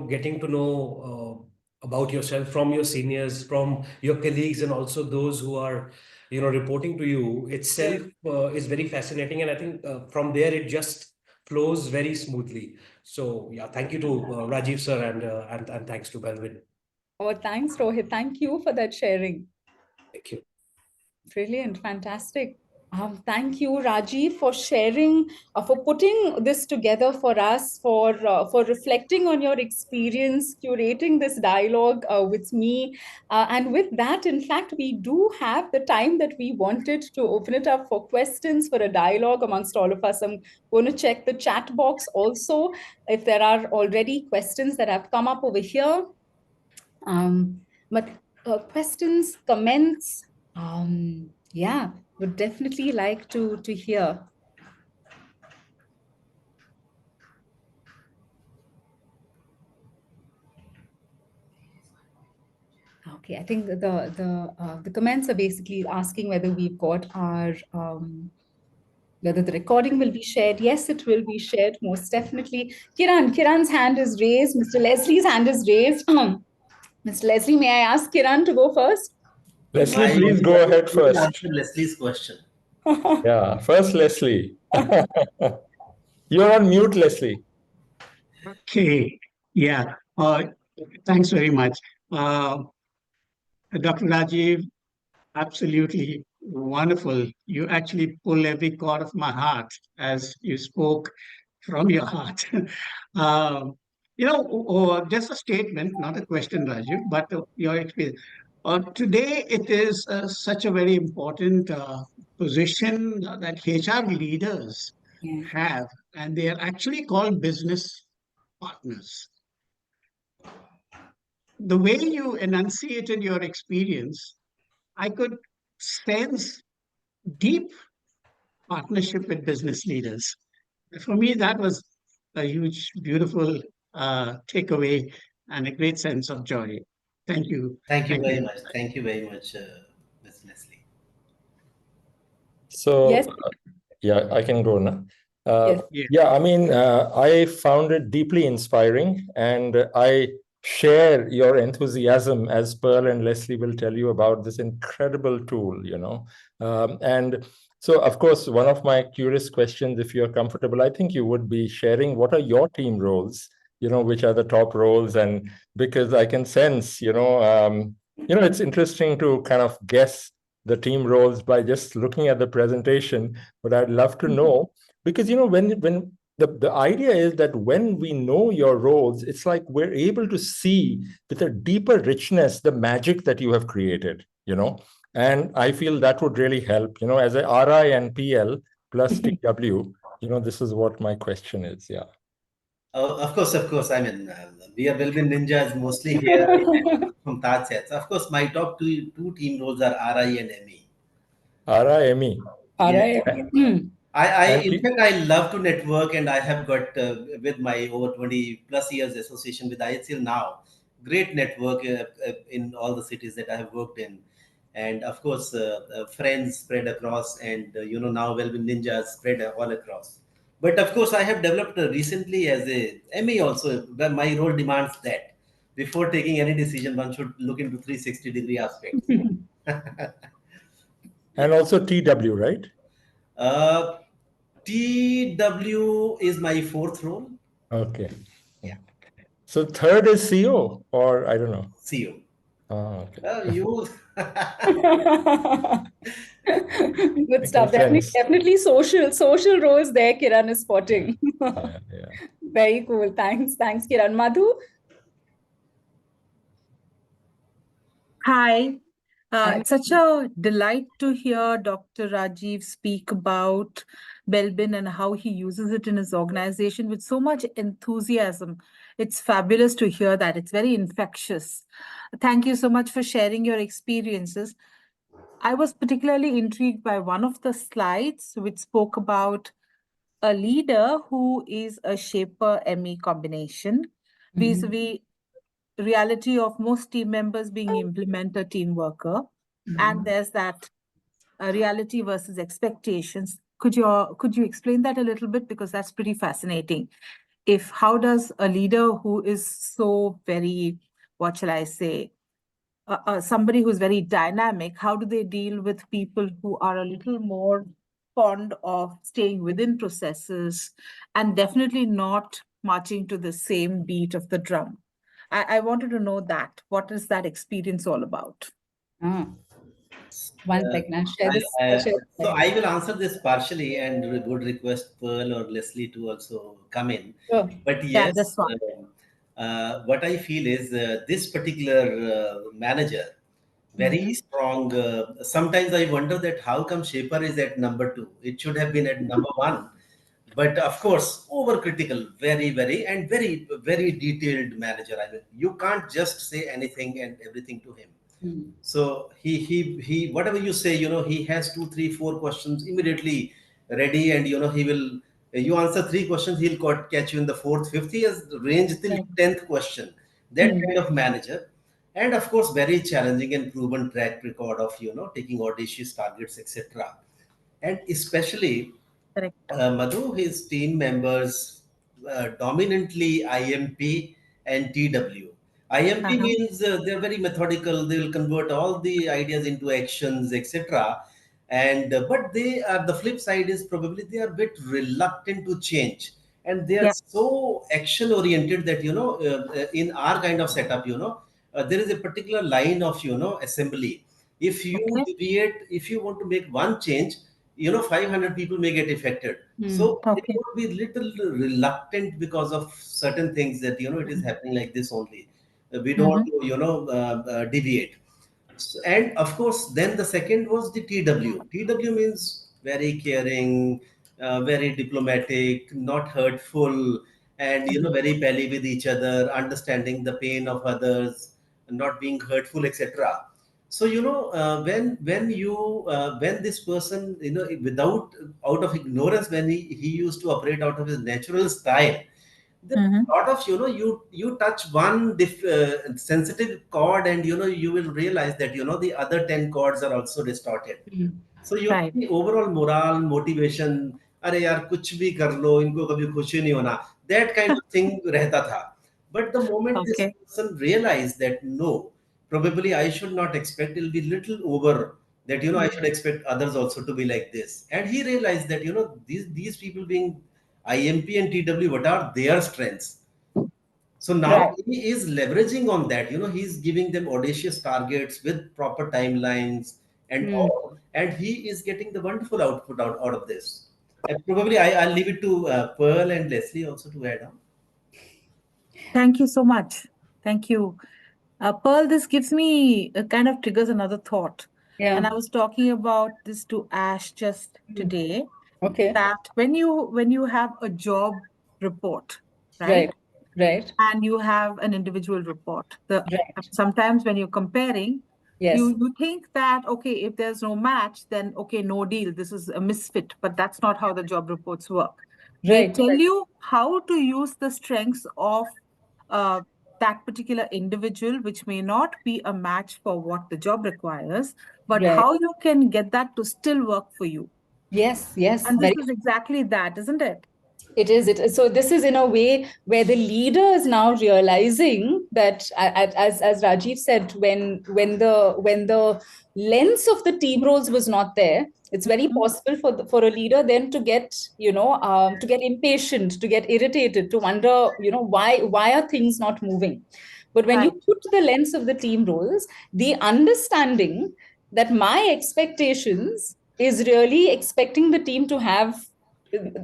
getting to know about yourself from your seniors, from your colleagues, and also those who are reporting to you itself is very fascinating. And I think from there it just flows very smoothly. So yeah, thank you to Rajiv sir and thanks to Belvin. Oh, thanks, Rohit. Thank you for that sharing. Thank you. Brilliant, fantastic. Thank you, Rajiv, for sharing, for putting this together for us, for reflecting on your experience, curating this dialogue with me, and with that, in fact, we do have the time that we wanted to open it up for questions for a dialogue amongst all of us. I'm going to check the chat box also if there are already questions that have come up over here. But questions, comments, yeah, would definitely like to hear. Okay, I think the comments are basically asking whether we've got our whether the recording will be shared. Yes, it will be shared, most definitely. Kiran's hand is raised. Mr. Leslie's hand is raised. Mr. Leslie, may I ask Kiran to go first? Leslie, My please go ahead you will first. answer Leslie's question. Yeah, first Leslie. You're on mute, Leslie. Okay, yeah. Thanks very much. Dr. Rajiv, absolutely wonderful. You actually pull every chord of my heart as you spoke from your heart. Um, just a statement, not a question, Rajiv, but your experience. Today, it is such a very important position that HR leaders Yeah. have, and they are actually called business partners. The way you enunciated your experience, I could sense deep partnership with business leaders. For me, that was a huge, beautiful takeaway and a great sense of joy. Thank you. Thank you Thank very you. much. Thank you very much, Ms. Leslie. Yes, So, yeah, I can go now. yes. Yeah. Yeah, I mean, I found it deeply inspiring, and I share your enthusiasm, as Pearl and Leslie will tell you about this incredible tool, And so, of course, one of my curious questions, if you're comfortable, I think you would be sharing what are your team roles, which are the top roles, and because I can sense, it's interesting to kind of guess the team roles by just looking at the presentation, but I'd love to know because when the idea is that when we know your roles, it's like we're able to see with a deeper richness the magic that you have created, and I feel that would really help, as a RI and PL plus TW, this is what my question is. Yeah. Of course, of course. I mean, we are Belbin Ninjas mostly here from TajSATS. Of course, my top two team roles are RI and ME. RI, ME. All Yes. right. I And in fact, I love to network, and I have got with my over 20 plus years association with IHL now, great network in all the cities that I have worked in, and of course, friends spread across, and now Wellbeing Ninjas spread all across. But of course, I have developed recently as a ME also. Where my role demands that before taking any decision, one should look into 360-degree aspects. and also TW, right? Uh, TW is my fourth role. Okay. Yeah, So third is CO, or I don't know. CEO. Oh, okay. You. Good I can stuff. Definitely, sense. definitely social roles there. Kiran is spotting. Yeah. Very cool. Thanks, Kiran. Madhu. Hi. It's such a delight to hear Dr. Rajiv speak about Belbin and how he uses it in his organization with so much enthusiasm. It's fabulous to hear that. It's very infectious. Thank you so much for sharing your experiences. I was particularly intrigued by one of the slides which spoke about a leader who is a shaper ME combination vis-a-vis reality of most team members being implementer team worker, and there's that reality versus expectations. Could you explain that a little bit, because that's pretty fascinating? If how does a leader who is so very, what shall I say, somebody who's very dynamic, how do they deal with people who are a little more fond of staying within processes and definitely not marching to the same beat of the drum? I wanted to know that. What is that experience all about? Ah, one Uh, second. I'll share this. I, I'll uh, share so this. I will answer this partially and would request Pearl or Leslie to also come in. Sure. But Yeah, yes, this one. what I feel is this particular manager, very strong. Sometimes I wonder that how come Shaper is at number two? It should have been at number one. But of course, overcritical, very, very, and very, very detailed manager. I mean, you can't just say anything and everything to him. So he whatever you say, he has two, three, four questions immediately ready, and he will you answer three questions, he'll catch you in the fourth, fifth. He has range till Right. 10th question. That kind of manager. and of course very challenging and proven track record of taking audacious targets, etc. And especially Correct. Madhu, his team members dominantly IMP and TW. IMP Uh-huh. means they're very methodical. They will convert all the ideas into actions, etc. And but they are, the flip side is probably they are a bit reluctant to change, and they are Yeah. so action oriented that in our kind of setup, there is a particular line of assembly. If you Okay. deviate, if you want to make one change, 500 people may get affected. Mm. So they Okay. would be little reluctant because of certain things that it is happening like this only. We don't Mm-hmm. want to deviate. And of course, then the second was the TW. TW means very caring, very diplomatic, not hurtful, and very pally with each other, understanding the pain of others, not being hurtful, etc. So when this person, without, out of ignorance, when he used to operate out of his natural style, the Mm-hmm. lot of you touch one sensitive chord, and you will realize that the other 10 chords are also distorted. Mm. So Right. the overall morale, motivation, अरे यार कुछ भी कर लो, इनको कभी खुशी नहीं होना, that kind of thing रहता था. But the moment this Okay. person realized that no, probably I should not expect, it'll be little over, that I should expect others also to be like this. And he realized that these people being IMP and TW, what are their strengths? So now Right. he is leveraging on that. He's giving them audacious targets with proper timelines and Mm. all, and he is getting the wonderful output out of this. And probably I'll leave it to Pearl and Leslie also to add on. Thank you so much. Thank you. Pearl, this gives me kind of triggers another thought. And Yeah. I was talking about this to Ash just Mm. today, Okay. that when you have a job report, Right. right? Right. And you have an individual report. The Right. sometimes when you're comparing, Yes. you think that okay, if there's no match, then okay, no deal. This is a misfit, but that's not how the job reports work. They Right. tell you how to use the strengths of uh, that particular individual, which may not be a match for what the job requires, but Right. how you can get that to still work for you. Yes. Yes. And this Very. is exactly that, isn't it? It is. It is. So this is in a way where the leader is now realizing that, as Rajiv said, when the lens of the team roles was not there, it's very Mhm. possible for a leader then to get to get impatient, to get irritated, to wonder why are things not moving. But when you Right, put the lens of the team roles, the understanding that my expectations is really expecting the team to have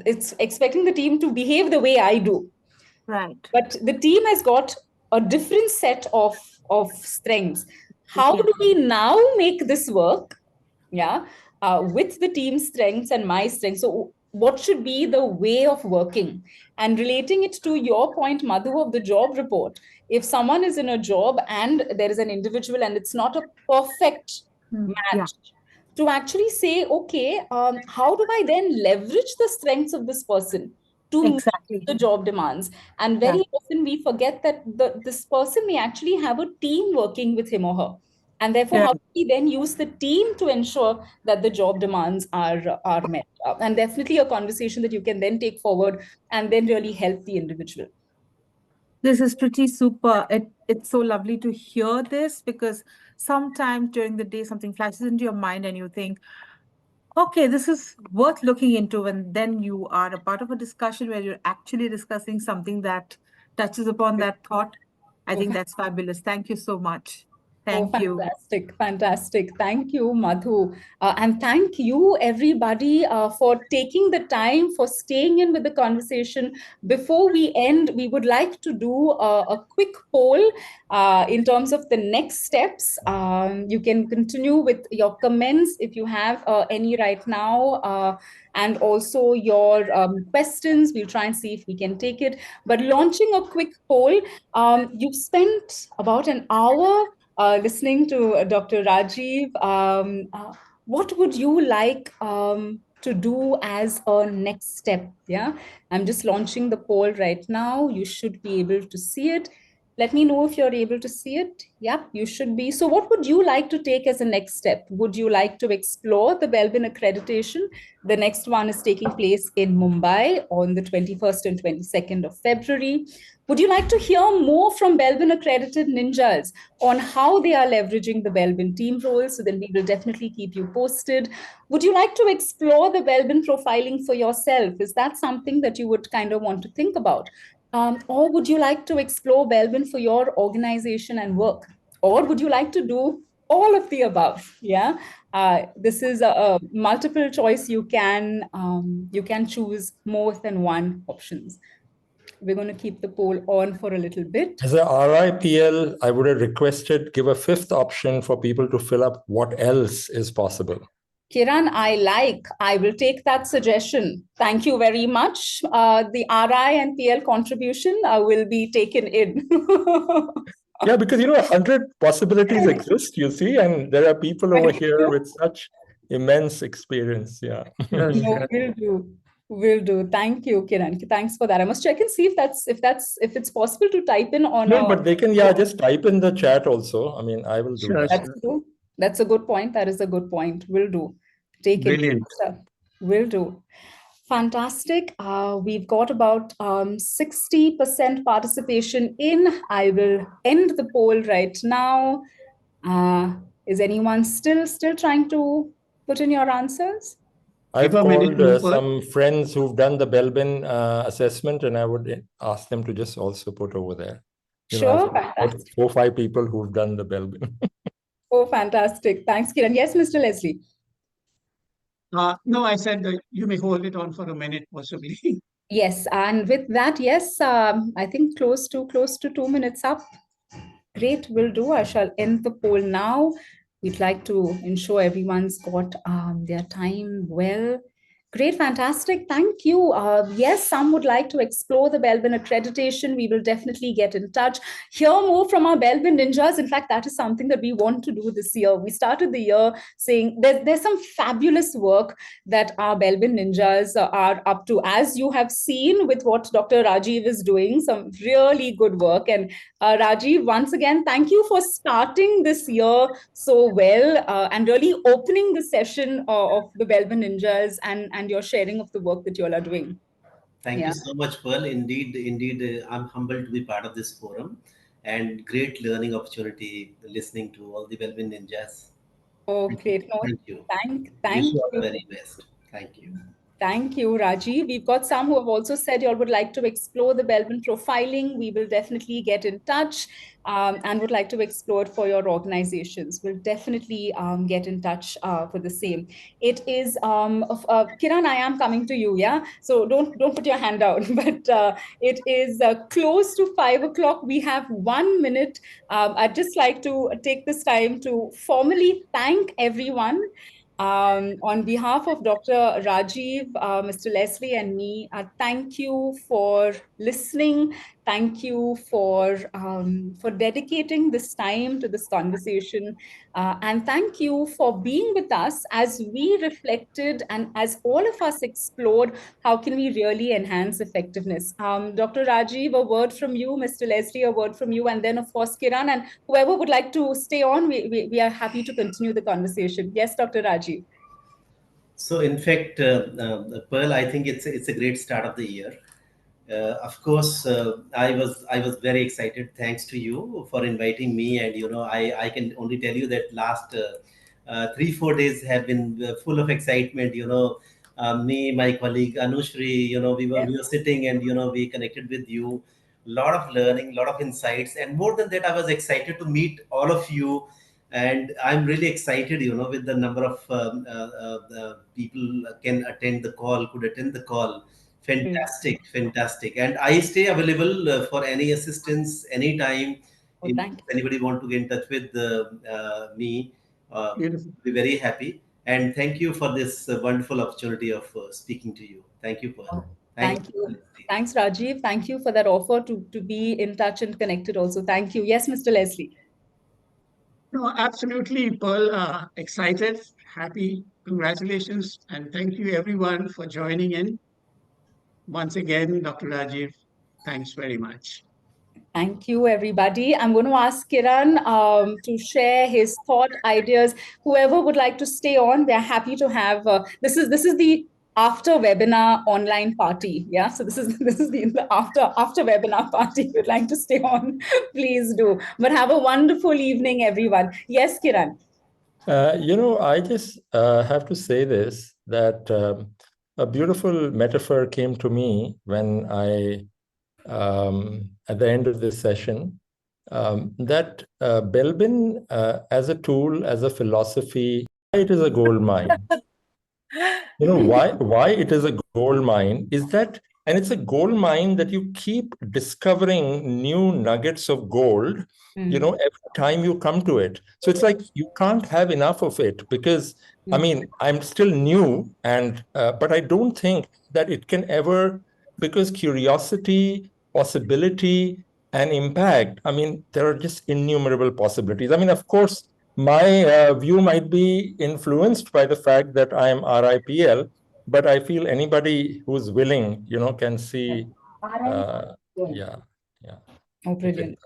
it's expecting the team to behave the way I do. right. But the team has got a different set of strengths. How Yeah, do we now make this work? Yeah, with the team's strengths and my strengths. So, what should be the way of working? And relating it to your point, Madhu, of the job report. If someone is in a job and there is an individual and it's not a perfect yeah, match, to actually say, okay, how do I then leverage the strengths of this person to meet exactly. the job demands? And Yeah. very often we forget that this person may actually have a team working with him or her. And therefore, Yeah. how do we then use the team to ensure that the job demands are met? And definitely a conversation that you can then take forward and then really help the individual. This is pretty super. It's so lovely to hear this because sometimes during the day something flashes into your mind and you think, okay, this is worth looking into. And then you are a part of a discussion where you're actually discussing something that touches upon that thought. I think that's fabulous. Thank you so much. Oh, Thank you. fantastic, fantastic. Thank you, Madhu. And thank you, everybody, for taking the time, for staying in with the conversation. Before we end, we would like to do a quick poll in terms of the next steps. You can continue with your comments if you have any right now, and also your questions. We'll try and see if we can take it. But launching a quick poll, you've spent about an hour listening to Dr. Rajiv. What would you like to do as a next step? Yeah, I'm just launching the poll right now. You should be able to see it. Let me know if you're able to see it. Yeah, you should be. So what would you like to take as a next step? Would you like to explore the Belbin accreditation? The next one is taking place in Mumbai on the 21st and 22nd of February. Would you like to hear more from Belbin accredited ninjas on how they are leveraging the Belbin team roles? So then we will definitely keep you posted. Would you like to explore the Belbin profiling for yourself? Is that something that you would kind of want to think about? Or would you like to explore Belbin for your organization and work? Or would you like to do all of the above? Yeah, this is a multiple choice. You can choose more than one options. We're going to keep the poll on for a little bit. As a RIPL, I would have requested give a fifth option for people to fill up what else is possible. Kiran, I will take that suggestion. Thank you very much. The RI and PL contribution will be taken in. Yeah, because 100 possibilities exist, you see, and there are people over here with such immense experience. Yeah. Yes, No, yes. will do. Will do. Thank you, Kiran. Thanks for that. I must check and see if it's possible to type in on No, but they can, just type in the chat also. I mean, I will do Sure, that. That's sure. true. That's a good point. That is a good point. Will do. Take it. Brilliant. Will do. Fantastic. We've got about 60% participation in. I will end the poll right now. Is anyone still trying to put in your answers? I've Give a minute called more. some friends who've done the Belbin assessment, and I would ask them to just also put over there. Sure. I've got 4 or 5 people who've done the Belbin. Oh, fantastic. Thanks, Kiran. Yes, Mr. Leslie. No, I said that you may hold it on for a minute, possibly. Yes, and with that, yes, I think close to 2 minutes up. Great, will do. I shall end the poll now. We'd like to ensure everyone's got their time well. Great, fantastic. Thank you. Yes, some would like to explore the Belbin accreditation. We will definitely get in touch. Hear more from our Belbin ninjas. In fact, that is something that we want to do this year. We started the year saying there's some fabulous work that our Belbin ninjas are up to. As you have seen with what Dr. Rajeev is doing, some really good work. And Rajeev, once again, thank you for starting this year so well and really opening the session of the Belbin Ninjas and your sharing of the work that you all are doing. Thank you so much, Pearl. Indeed, I'm humbled to be part of this forum and great learning opportunity listening to all the Belbin Ninjas. Oh, Thank you. great. No, Thank you. Wish thank you all the you. very best. Thank you. Thank you, Rajiv. We've got some who have also said you all would like to explore the Belbin profiling. We will definitely get in touch and would like to explore it for your organizations. We'll definitely get in touch for the same. It is Kiran, I am coming to you. Yeah, so don't put your hand down. But it is close to 5 o'clock. We have 1 minute. I'd just like to take this time to formally thank everyone. On behalf of Dr. Rajeev, Mr. Leslie, and me, thank you for listening. Thank you for dedicating this time to this conversation. And thank you for being with us as we reflected and as all of us explored how can we really enhance effectiveness. Dr. Rajeev, a word from you, Mr. Leslie, a word from you, and then, of course, Kiran, and whoever would like to stay on, we are happy to continue the conversation. Yes, Dr. Rajeev. So, in fact, Pearl, I think it's a great start of the year. Of course, I was very excited. Thanks to you for inviting me, and I can only tell you that last 3-4 days have been full of excitement. Me, my colleague Anushri, we were sitting and we connected with you. Lot of learning, lot of insights, and more than that, I was excited to meet all of you. And I'm really excited, with the number of people can attend the call, could attend the call. Fantastic, fantastic. And I stay available for any assistance anytime. Oh, If thank you. anybody want to get in touch with me, Beautiful. be very happy. And thank you for this wonderful opportunity of speaking to you. Thank you, Paul. Thank Thank you. you. Thanks, Rajiv. Thank you for that offer to be in touch and connected also. Thank you. Yes, Mr. Leslie. No, absolutely, Pearl. Excited, happy. Congratulations. And thank you, everyone, for joining in. Once again, Dr. Rajiv, thanks very much. Thank you, everybody. I'm going to ask Kiran to share his thought, ideas. Whoever would like to stay on, we're happy to have. This is the after webinar online party. Yeah, so this is the after webinar party. If you'd like to stay on, please do. But have a wonderful evening, everyone. Yes, Kiran. I just have to say this, that a beautiful metaphor came to me when at the end of this session, that Belbin, as a tool, as a philosophy, it is a gold mine. Why it is a gold mine is that, and it's a gold mine that you keep discovering new nuggets of gold, every time you come to it. So it's like you can't have enough of it, because I mean, I'm still new, and but I don't think that it can ever, because curiosity, possibility, and impact, I mean, there are just innumerable possibilities. I mean, of course, my view might be influenced by the fact that I am RIPL, but I feel anybody who's willing, can see. Yeah. Oh, brilliant.